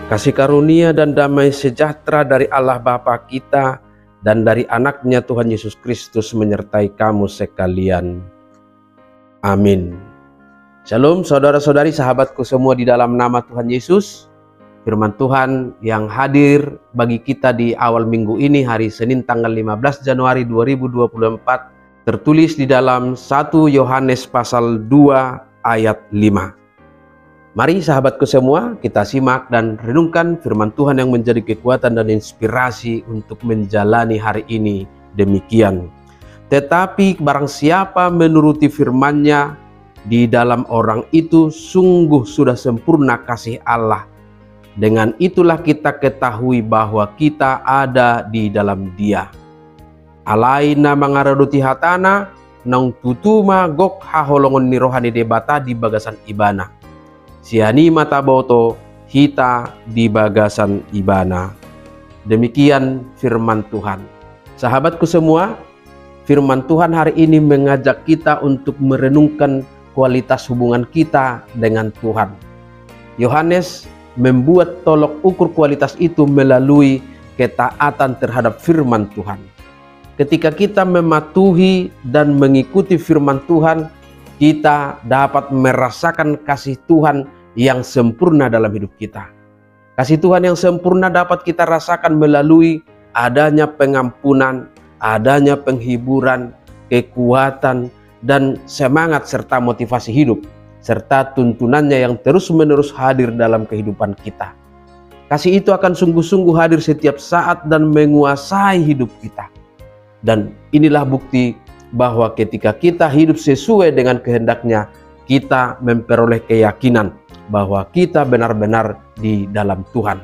Kasih karunia dan damai sejahtera dari Allah Bapa kita dan dari anaknya Tuhan Yesus Kristus menyertai kamu sekalian. Amin. Shalom saudara-saudari, sahabatku semua di dalam nama Tuhan Yesus. Firman Tuhan yang hadir bagi kita di awal minggu ini, hari Senin tanggal 15 Januari 2024, tertulis di dalam 1 Yohanes pasal 2 ayat 5. Mari sahabatku semua, kita simak dan renungkan firman Tuhan yang menjadi kekuatan dan inspirasi untuk menjalani hari ini demikian. Tetapi barang siapa menuruti firman-Nya, di dalam orang itu sungguh sudah sempurna kasih Allah. Dengan itulah kita ketahui bahwa kita ada di dalam Dia. Alaina mangaraduti hatana, nang tutuma gok haholongon ni rohani debata di bagasan ibana. Siani mata boto hita di bagasan ibana. Demikian firman Tuhan. Sahabatku semua, firman Tuhan hari ini mengajak kita untuk merenungkan kualitas hubungan kita dengan Tuhan. Yohanes membuat tolok ukur kualitas itu melalui ketaatan terhadap firman Tuhan. Ketika kita mematuhi dan mengikuti firman Tuhan, kita dapat merasakan kasih Tuhan yang sempurna dalam hidup kita. Kasih Tuhan yang sempurna dapat kita rasakan melalui adanya pengampunan, adanya penghiburan, kekuatan, dan semangat serta motivasi hidup, serta tuntunannya yang terus-menerus hadir dalam kehidupan kita. Kasih itu akan sungguh-sungguh hadir setiap saat dan menguasai hidup kita. Dan inilah bukti bahwa ketika kita hidup sesuai dengan kehendak-Nya, kita memperoleh keyakinan bahwa kita benar-benar di dalam Tuhan.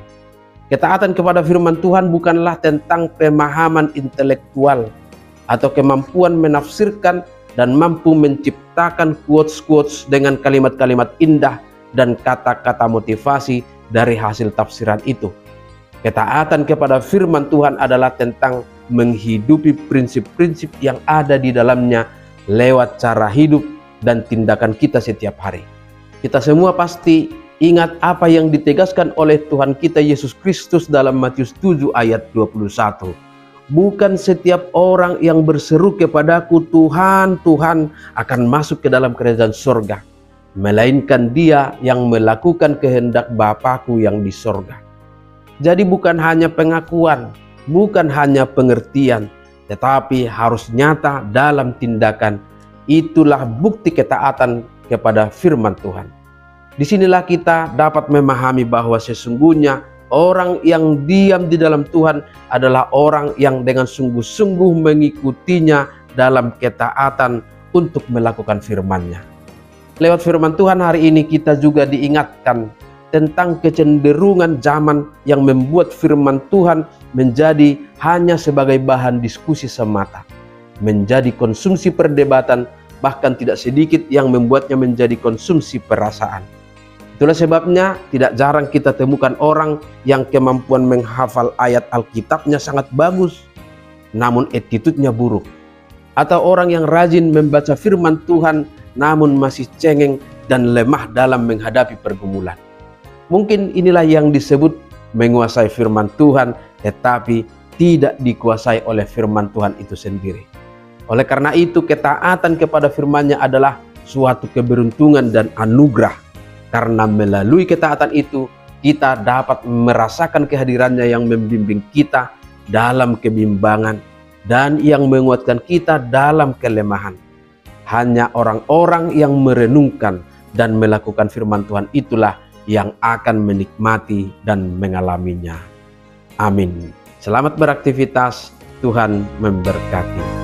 Ketaatan kepada firman Tuhan bukanlah tentang pemahaman intelektual atau kemampuan menafsirkan dan mampu menciptakan quotes-quotes dengan kalimat-kalimat indah dan kata-kata motivasi dari hasil tafsiran itu. Ketaatan kepada firman Tuhan adalah tentang menghidupi prinsip-prinsip yang ada di dalamnya lewat cara hidup dan tindakan kita setiap hari. Kita semua pasti ingat apa yang ditegaskan oleh Tuhan kita Yesus Kristus dalam Matius 7 ayat 21. Bukan setiap orang yang berseru kepadaku Tuhan, Tuhan akan masuk ke dalam kerajaan surga, melainkan dia yang melakukan kehendak Bapa-Ku yang di surga. Jadi bukan hanya pengakuan, bukan hanya pengertian, tetapi harus nyata dalam tindakan. Itulah bukti ketaatan kepada firman Tuhan. Disinilah kita dapat memahami bahwa sesungguhnya orang yang diam di dalam Tuhan adalah orang yang dengan sungguh-sungguh mengikutinya dalam ketaatan untuk melakukan firman-Nya. Lewat firman Tuhan hari ini kita juga diingatkan tentang kecenderungan zaman yang membuat firman Tuhan menjadi hanya sebagai bahan diskusi semata, menjadi konsumsi perdebatan, bahkan tidak sedikit yang membuatnya menjadi konsumsi perasaan. Itulah sebabnya tidak jarang kita temukan orang yang kemampuan menghafal ayat Alkitabnya sangat bagus, namun attitude-nya buruk. Atau orang yang rajin membaca firman Tuhan, namun masih cengeng dan lemah dalam menghadapi pergumulan. Mungkin inilah yang disebut menguasai firman Tuhan, tetapi tidak dikuasai oleh firman Tuhan itu sendiri. Oleh karena itu, ketaatan kepada firman-Nya adalah suatu keberuntungan dan anugerah. Karena melalui ketaatan itu, kita dapat merasakan kehadiran-Nya yang membimbing kita dalam kebimbangan dan yang menguatkan kita dalam kelemahan. Hanya orang-orang yang merenungkan dan melakukan firman Tuhan itulah yang akan menikmati dan mengalaminya. Amin. Selamat beraktivitas, Tuhan memberkati.